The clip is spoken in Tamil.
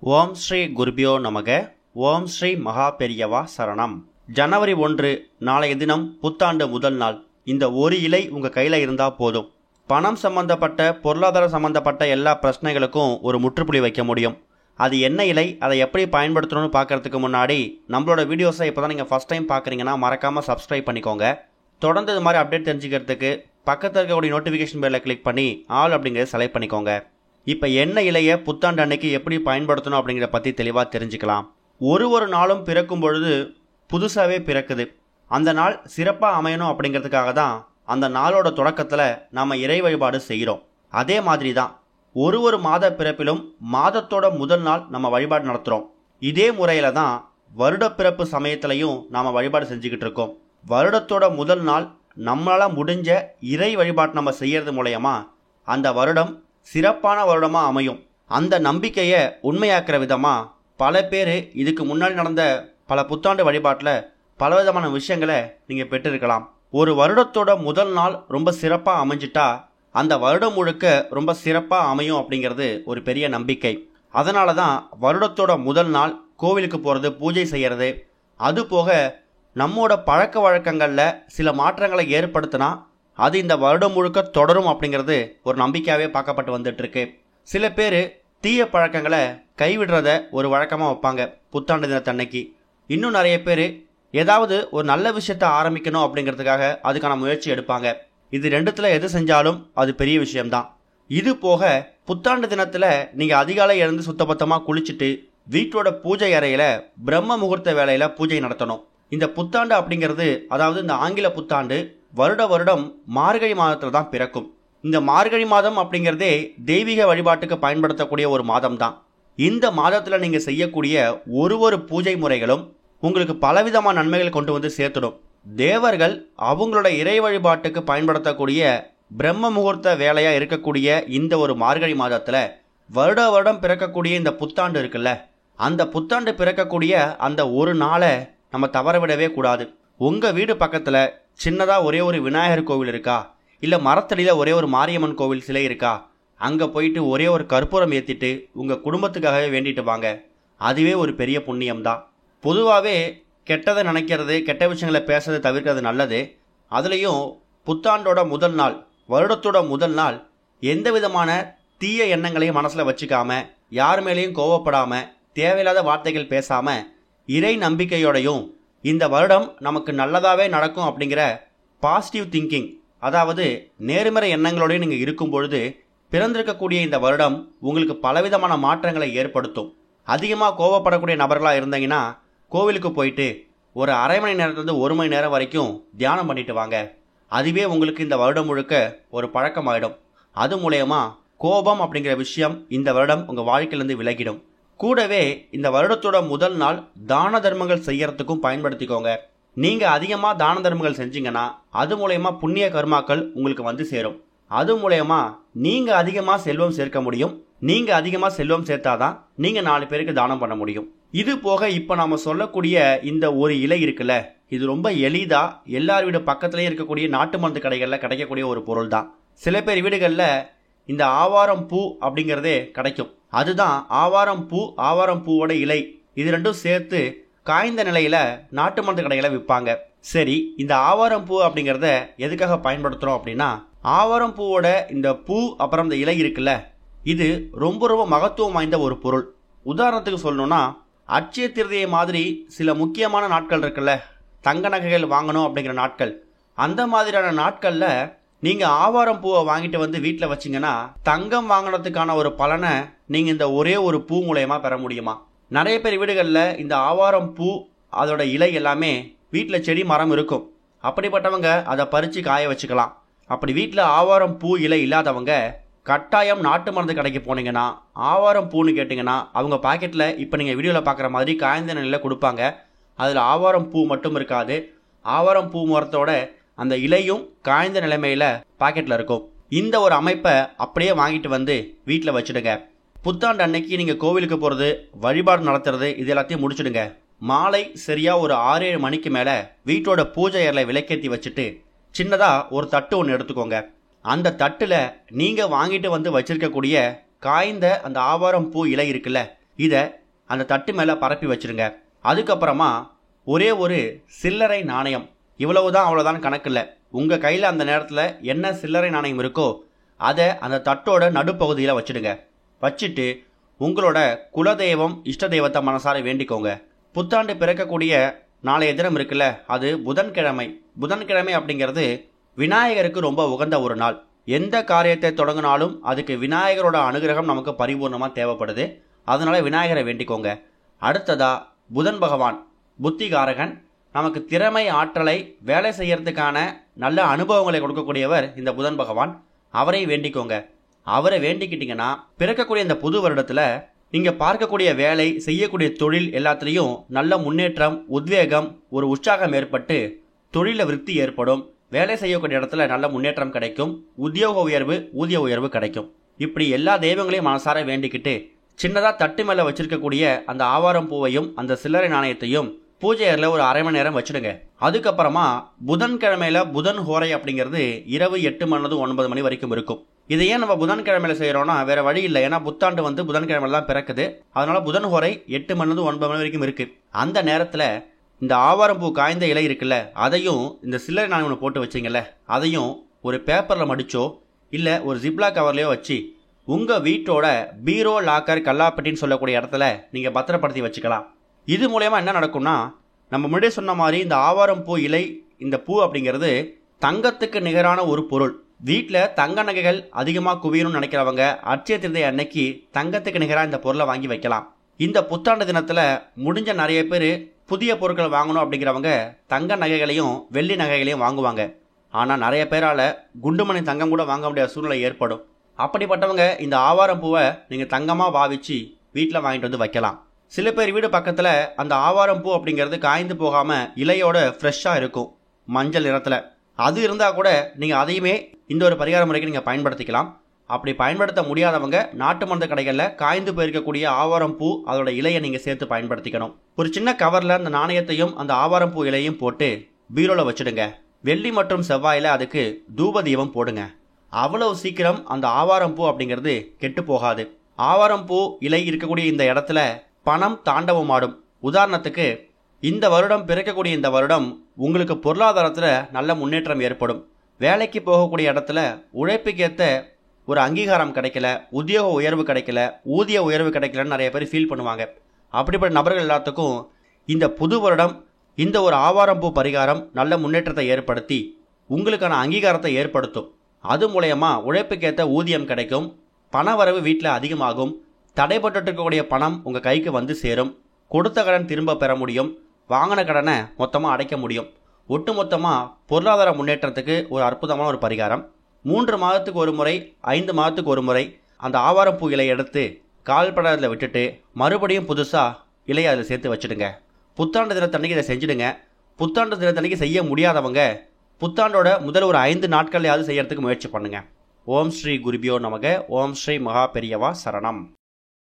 ஓம் ஸ்ரீ குருபியோ நமக. ஓம் ஸ்ரீ மகா பெரியவா சரணம். ஜனவரி 1 நாளைய தினம் புத்தாண்டு முதல் நாள். இந்த ஒரு இலை உங்கள் கையில் இருந்தால் போதும். பணம் சம்பந்தப்பட்ட பொருளாதாரம் சம்பந்தப்பட்ட எல்லா பிரச்சனைகளுக்கும் ஒரு முற்றுப்புள்ளி வைக்க முடியும். அது என்ன இலை, அதை எப்படி பயன்படுத்தணும்னு பார்க்கறதுக்கு முன்னாடி நம்மளோட வீடியோஸை இப்போ தான் நீங்கள் ஃபஸ்ட் டைம் பார்க்குறீங்கன்னா மறக்காமல் சப்ஸ்கிரைப் பண்ணிக்கோங்க. தொடர்ந்து இது மாதிரி அப்டேட் தெரிஞ்சுக்கிறதுக்கு பக்கத்தில் இருக்கக்கூடிய நோட்டிஃபிகேஷன் பெல்லை கிளிக் பண்ணி ஆல் அப்படிங்கிறத செலக்ட் பண்ணிக்கோங்க. இப்போ என்ன இலையை புத்தாண்டு அன்னைக்கு எப்படி பயன்படுத்தணும் அப்படிங்கிறத பற்றி தெளிவாக தெரிஞ்சுக்கலாம். ஒரு நாளும் பிறக்கும் பொழுது புதுசாகவே பிறக்குது. அந்த நாள் சிறப்பாக அமையணும் அப்படிங்கிறதுக்காக தான் அந்த நாளோட தொடக்கத்தில் நாம் இறை வழிபாடு செய்கிறோம். அதே மாதிரி தான் ஒரு மாத பிறப்பிலும் மாதத்தோட முதல் நாள் நம்ம வழிபாடு நடத்துகிறோம். இதே முறையில் தான் வருட பிறப்பு சமயத்திலையும் நாம் வழிபாடு செஞ்சுக்கிட்டு இருக்கோம். வருடத்தோட முதல் நாள் நம்மளால் முடிஞ்ச இறை வழிபாடு நம்ம செய்யறது மூலயமா அந்த வருடம் சிறப்பான வருடமாக அமையும். அந்த நம்பிக்கையை உண்மையாக்குற விதமாக பல பேர் இதுக்கு முன்னாடி நடந்த பல புத்தாண்டு வழிபாட்டில் பலவிதமான விஷயங்களை நீங்கள் பெற்றிருக்கலாம். ஒரு வருடத்தோட முதல் நாள் ரொம்ப சிறப்பாக அமைஞ்சிட்டா அந்த வருடம் முழுக்க ரொம்ப சிறப்பாக அமையும் அப்படிங்கிறது ஒரு பெரிய நம்பிக்கை. அதனால தான் வருடத்தோட முதல் நாள் கோவிலுக்கு போகிறது, பூஜை செய்கிறது, அது போக நம்மோட பழக்க வழக்கங்களில் சில மாற்றங்களை ஏற்படுத்தினா அது இந்த வருடம் முழுக்க தொடரும் அப்படிங்கிறது ஒரு நம்பிக்கையாகவே பார்க்கப்பட்டு வந்துட்டு இருக்கு. சில பேர் தீய பழக்கங்களை கைவிடுறத ஒரு வழக்கமாக வைப்பாங்க புத்தாண்டு தினத்தன்னைக்கு. இன்னும் நிறைய பேர் ஏதாவது ஒரு நல்ல விஷயத்தை ஆரம்பிக்கணும் அப்படிங்கிறதுக்காக அதுக்கான முயற்சி எடுப்பாங்க. இது ரெண்டுத்தில் எது செஞ்சாலும் அது பெரிய விஷயம்தான். இது போக புத்தாண்டு தினத்தில் நீங்கள் அதிகாலை எழுந்து சுத்தபத்தமாக குளிச்சுட்டு வீட்டோட பூஜை அறையில் பிரம்ம முகூர்த்த வேலையில் பூஜை நடத்தணும். இந்த புத்தாண்டு அப்படிங்கிறது, அதாவது இந்த ஆங்கில புத்தாண்டு வருடம் மார்கழி மாதத்தில் தான் பிறக்கும். இந்த மார்கழி மாதம் அப்படிங்கிறதே தெய்வீக வழிபாட்டுக்கு பயன்படுத்தக்கூடிய ஒரு மாதம் தான். இந்த மாதத்தில் நீங்கள் செய்யக்கூடிய ஒரு பூஜை முறைகளும் உங்களுக்கு பலவிதமான நன்மைகள் கொண்டு வந்து சேர்த்துடும். தேவர்கள் அவங்களோட இறை வழிபாட்டுக்கு பயன்படுத்தக்கூடிய பிரம்ம முகூர்த்த வேலையாக இருக்கக்கூடிய இந்த ஒரு மார்கழி மாதத்தில் வருடம் பிறக்கக்கூடிய இந்த புத்தாண்டு இருக்குல்ல, அந்த புத்தாண்டு பிறக்கக்கூடிய அந்த ஒரு நாளை நம்ம தவற விடவே கூடாது. உங்கள் வீடு பக்கத்தில் சின்னதாக ஒரே ஒரு விநாயகர் கோவில் இருக்கா, இல்லை மரத்தடியில் ஒரே ஒரு மாரியம்மன் கோவில் சிலை இருக்கா, அங்கே போயிட்டு ஒரே ஒரு கற்பூரம் ஏற்றிட்டு உங்கள் குடும்பத்துக்காகவே வேண்டிட்டு வாங்க. அதுவே ஒரு பெரிய புண்ணியம்தான். பொதுவாகவே கெட்டதை நினைக்கிறது, கெட்ட விஷயங்களை பேசுறது தவிர்க்கிறது நல்லது. அதுலேயும் புத்தாண்டோட முதல் நாள், வருடத்தோட முதல் நாள் எந்த விதமான தீய எண்ணங்களையும் மனசில் வச்சுக்காம, யார் மேலேயும் கோவப்படாமல், தேவையில்லாத வார்த்தைகள் பேசாமல், இறை நம்பிக்கையோடையும் இந்த வருடம் நமக்கு நல்லதாகவே நடக்கும் அப்படிங்கிற பாசிட்டிவ் திங்கிங், அதாவது நேர்மறை எண்ணங்களோடய நீங்கள் இருக்கும் பொழுது பிறந்திருக்கக்கூடிய இந்த வருடம் உங்களுக்கு பலவிதமான மாற்றங்களை ஏற்படுத்தும். அதிகமாக கோவப்படக்கூடிய நபர்களாக இருந்தீங்கன்னா கோவிலுக்கு போயிட்டு ஒரு அரை மணி நேரத்துலேருந்து 1 மணி நேரம் வரைக்கும் தியானம் பண்ணிட்டு வாங்க. அதுவே உங்களுக்கு இந்த வருடம் முழுக்க ஒரு பழக்கமாயிடும். அது மூலயமா கோபம் அப்படிங்கிற விஷயம் இந்த வருடம் உங்கள் வாழ்க்கையிலேருந்து விலகிடும். கூடவே இந்த வருடத்தோட முதல் நாள் தான தர்மங்கள் செய்யறதுக்கும் பயன்படுத்திக்கோங்க. நீங்கள் அதிகமாக தான தர்மங்கள் செஞ்சீங்கன்னா அது மூலயமா புண்ணிய கர்மாக்கள் உங்களுக்கு வந்து சேரும். அது மூலயமா நீங்கள் அதிகமாக செல்வம் சேர்க்க முடியும். நீங்கள் அதிகமாக செல்வம் சேர்த்தாதான் நீங்கள் 4 பேருக்கு தானம் பண்ண முடியும். இது போக இப்போ நாம் சொல்லக்கூடிய இந்த ஒரு இலை இருக்குல்ல, இது ரொம்ப எளிதாக எல்லார் வீடு பக்கத்துலேயும் இருக்கக்கூடிய நாட்டு மருந்து கடைகளில் கிடைக்கக்கூடிய ஒரு பொருள் தான். சில பேர் வீடுகளில் இந்த ஆவாரம் பூ அப்படிங்கிறதே கிடைக்கும். அதுதான் ஆவாரம் பூ, ஆவாரம் பூவோட இலை, இது ரெண்டும் சேர்த்து காய்ந்த நிலையில நாட்டு மருந்து கடைகளை விற்பாங்க. சரி, இந்த ஆவாரம் பூ அப்படிங்கிறத எதுக்காக பயன்படுத்துகிறோம் அப்படின்னா, ஆவாரம் பூவோட இந்த பூ அப்புறம் இந்த இலை இருக்குல்ல, இது ரொம்ப மகத்துவம் வாய்ந்த ஒரு பொருள். உதாரணத்துக்கு சொல்லணும்னா, அட்சய திருதியை மாதிரி சில முக்கியமான நாட்கள் இருக்குல்ல, தங்க நகைகள் வாங்கணும் அப்படிங்கிற நாட்கள், அந்த மாதிரியான நாட்களில் நீங்கள் ஆவாரம் பூவை வாங்கிட்டு வந்து வீட்டில் வச்சிங்கன்னா தங்கம் வாங்கினதுக்கான ஒரு பலனை நீங்கள் இந்த ஒரே ஒரு பூ மூலயமா பெற முடியுமா? நிறைய பேர் வீடுகளில் இந்த ஆவாரம் பூ அதோட இலை எல்லாமே வீட்டில் செடி மரம் இருக்கும். அப்படிப்பட்டவங்க அதை பறித்து காய வச்சுக்கலாம். அப்படி வீட்டில் ஆவாரம் பூ இலை இல்லாதவங்க கட்டாயம் நாட்டு மருந்து கடைக்கு போனீங்கன்னா ஆவாரம் பூன்னு கேட்டிங்கன்னா அவங்க பாக்கெட்டில் இப்போ நீங்கள் வீடியோவில் பார்க்குற மாதிரி காய்ந்த நிலையில் கொடுப்பாங்க. அதில் ஆவாரம் பூ மட்டும் இருக்காது, ஆவாரம் பூ மரத்தோட அந்த இலையும் காய்ந்த நிலைமையில் பாக்கெட்டில் இருக்கும். இந்த ஒரு அமைப்பை அப்படியே வாங்கிட்டு வந்து வீட்டில் வச்சுடுங்க. புத்தாண்டு அன்னைக்கு நீங்கள் கோவிலுக்கு போகிறது, வழிபாடு நடத்துறது, இது எல்லாத்தையும் முடிச்சுடுங்க. மாலை சரியாக ஒரு 6-7 மணிக்கு மேலே வீட்டோட பூஜை அறையில் விளக்கேற்றி வச்சுட்டு சின்னதாக ஒரு தட்டு ஒன்று எடுத்துக்கோங்க. அந்த தட்டில் நீங்கள் வாங்கிட்டு வந்து வச்சிருக்கக்கூடிய காய்ந்த அந்த ஆவாரம் பூ இலை இருக்குல்ல, இதை அந்த தட்டு மேலே பரப்பி வச்சிருங்க. அதுக்கப்புறமா ஒரே ஒரு சில்லறை நாணயம், இவ்வளவுதான் அவ்வளோதான் கணக்கில்லை, உங்கள் கையில் அந்த நேரத்தில் என்ன சில்லறை நாணயம் இருக்கோ அதை அந்த தட்டோட நடுப்பகுதியில் வச்சுடுங்க. வச்சுட்டு உங்களோட குலதெய்வம் இஷ்ட தெய்வத்தை மனசார வேண்டிக்கோங்க. புத்தாண்டு பிறக்கக்கூடிய நாளைய தினம் இருக்குல்ல, அது புதன்கிழமை. புதன்கிழமை அப்படிங்கிறது விநாயகருக்கு ரொம்ப உகந்த ஒரு நாள். எந்த காரியத்தை தொடங்கினாலும் அதுக்கு விநாயகரோட அனுகிரகம் நமக்கு பரிபூர்ணமாக தேவைப்படுது. அதனால விநாயகரை வேண்டிக்கோங்க. அடுத்ததா புதன் பகவான் புத்திகாரகன், நமக்கு திறமை ஆற்றலை வேலை செய்யறதுக்கான நல்ல அனுபவங்களை கொடுக்கக்கூடியவர் இந்த புதன் பகவான். அவரை வேண்டிக்கோங்க. அவரை வேண்டிக்கிட்டீங்கன்னா பிறக்கக்கூடிய இந்த புது வருடத்துல நீங்க பார்க்கக்கூடிய வேலை, செய்யக்கூடிய தொழில் எல்லாத்துலேயும் நல்ல முன்னேற்றம், உத்வேகம், ஒரு உற்சாகம் ஏற்பட்டு தொழில விருத்தி ஏற்படும். வேலை செய்யக்கூடிய இடத்துல நல்ல முன்னேற்றம் கிடைக்கும். உத்தியோக உயர்வு, ஊதிய உயர்வு கிடைக்கும். இப்படி எல்லா தெய்வங்களையும் மனசார வேண்டிக்கிட்டு சின்னதாக தட்டு மேலே வச்சிருக்கக்கூடிய அந்த ஆவாரம் பூவையும் அந்த சில்லறை நாணயத்தையும் பூஜை அறையில் ஒரு அரை மணி நேரம் வச்சுடுங்க. அதுக்கப்புறமா புதன்கிழமையில புதன் ஹோரை அப்படிங்கிறது இரவு 8 மணி 9 மணி வரைக்கும் இருக்கும். இதை ஏன் நம்ம புதன்கிழமையில செய்யறோம்னா வேற வழி இல்லை. ஏன்னா புத்தாண்டு புதன்கிழமையில தான் பிறக்குது. அதனால புதன் ஹோரை 8 மணி 9 மணி வரைக்கும் இருக்கு. அந்த நேரத்தில் இந்த ஆவாரம் பூ காய்ந்த இலை இருக்குல்ல, அதையும் இந்த சில்லறை நாணயம் போட்டு வச்சிங்கல்ல, அதையும் ஒரு பேப்பரில் மடிச்சோ இல்லை ஒரு ஜிப்லா கவர்லையோ வச்சு உங்கள் வீட்டோட பீரோ, லாக்கர், கல்லாப்பட்டின்னு சொல்லக்கூடிய இடத்துல நீங்கள் பத்திரப்படுத்தி வச்சுக்கலாம். இது மூலயமா என்ன நடக்கும்னா, நம்ம முன்னாடியே சொன்ன மாதிரி இந்த ஆவாரம் பூ இலை, இந்த பூ அப்படிங்கிறது தங்கத்துக்கு நிகரான ஒரு பொருள். வீட்டில் தங்க நகைகள் அதிகமாக குவியணும்னு நினைக்கிறவங்க அட்சய திருதை அன்னைக்கு தங்கத்துக்கு நிகராக இந்த பொருளை வாங்கி வைக்கலாம். இந்த புத்தாண்டு தினத்தில் முடிஞ்ச நிறைய பேர் புதிய பொருட்கள் வாங்கணும் அப்படிங்கிறவங்க தங்க நகைகளையும் வெள்ளி நகைகளையும் வாங்குவாங்க. ஆனால் நிறைய பேரால் குண்டுமணி தங்கம் கூட வாங்க முடியாத சூழ்நிலை ஏற்படும். அப்படிப்பட்டவங்க இந்த ஆவாரம் பூவை நீங்கள் தங்கமாக பாவிச்சு வீட்டில் வாங்கிட்டு வந்து வைக்கலாம். சில பேர் வீடு பக்கத்தில் அந்த ஆவாரம் பூ அப்படிங்கிறது காய்ந்து போகாமல் இலையோட ஃப்ரெஷ்ஷாக இருக்கும், மஞ்சள் நிறத்தில். அது இருந்தால் கூட நீங்கள் அதையுமே இந்த ஒரு பரிகார முறைக்கு நீங்கள் பயன்படுத்திக்கலாம். அப்படி பயன்படுத்த முடியாதவங்க நாட்டு மருந்து கடைகளில் காய்ந்து போயிருக்கக்கூடிய ஆவாரம் பூ அதோட இலையை நீங்கள் சேர்த்து பயன்படுத்திக்கணும். ஒரு சின்ன கவரில் அந்த நாணயத்தையும் அந்த ஆவாரம் பூ இலையும் போட்டு பீரோவில் வச்சுடுங்க. வெள்ளி மற்றும் செவ்வாயில் அதுக்கு தூப தீபம் போடுங்க. அவ்வளவு சீக்கிரம் அந்த ஆவாரம் பூ அப்படிங்கிறது கெட்டு போகாது. ஆவாரம் பூ இலை இருக்கக்கூடிய இந்த இடத்துல பணம் தாண்டவம் ஆடும். உதாரணத்துக்கு இந்த வருடம் பிறக்கக்கூடிய இந்த வருடம் உங்களுக்கு பொருளாதாரத்தில் நல்ல முன்னேற்றம் ஏற்படும். வேலைக்கு போகக்கூடிய இடத்துல உழைப்புக்கேற்ற ஒரு அங்கீகாரம் கிடைக்கல, உத்தியோக உயர்வு கிடைக்கல, ஊதிய உயர்வு கிடைக்கலன்னு நிறைய பேர் ஃபீல் பண்ணுவாங்க. அப்படிப்பட்ட நபர்கள் எல்லாத்துக்கும் இந்த புது வருடம் இந்த ஒரு ஆவாரம் பூ பரிகாரம் நல்ல முன்னேற்றத்தை ஏற்படுத்தி உங்களுக்கான அங்கீகாரத்தை ஏற்படுத்தும். அது மூலயமா உழைப்புக்கேற்ற ஊதியம் கிடைக்கும், பண வரவு வீட்டில் அதிகமாகும், தடைப்பட்டு இருக்கக்கூடிய பணம் உங்கள் கைக்கு வந்து சேரும், கொடுத்த கடன் திரும்ப பெற முடியும், வாங்கின கடனை மொத்தமாக அடைக்க முடியும். ஒட்டுமொத்தமாக பொருளாதார முன்னேற்றத்துக்கு ஒரு அற்புதமான ஒரு பரிகாரம். 3 மாதத்துக்கு ஒரு முறை, 5 மாதத்துக்கு ஒரு முறை அந்த ஆவாரம் பூ இலையை எடுத்து கால்படத்தில் விட்டுட்டு மறுபடியும் புதுசாக இலையை அதில் சேர்த்து வச்சுடுங்க. புத்தாண்டு தினத்தன்னைக்கு இதை செஞ்சுடுங்க. புத்தாண்டு தினத்தன்னைக்கு செய்ய முடியாதவங்க புத்தாண்டோட முதல் ஒரு 5 நாட்கள்லையாவது செய்யறதுக்கு முயற்சி பண்ணுங்க. ஓம் ஸ்ரீ குருபியோ நமக. ஓம் ஸ்ரீ மகா பெரியவா சரணம்.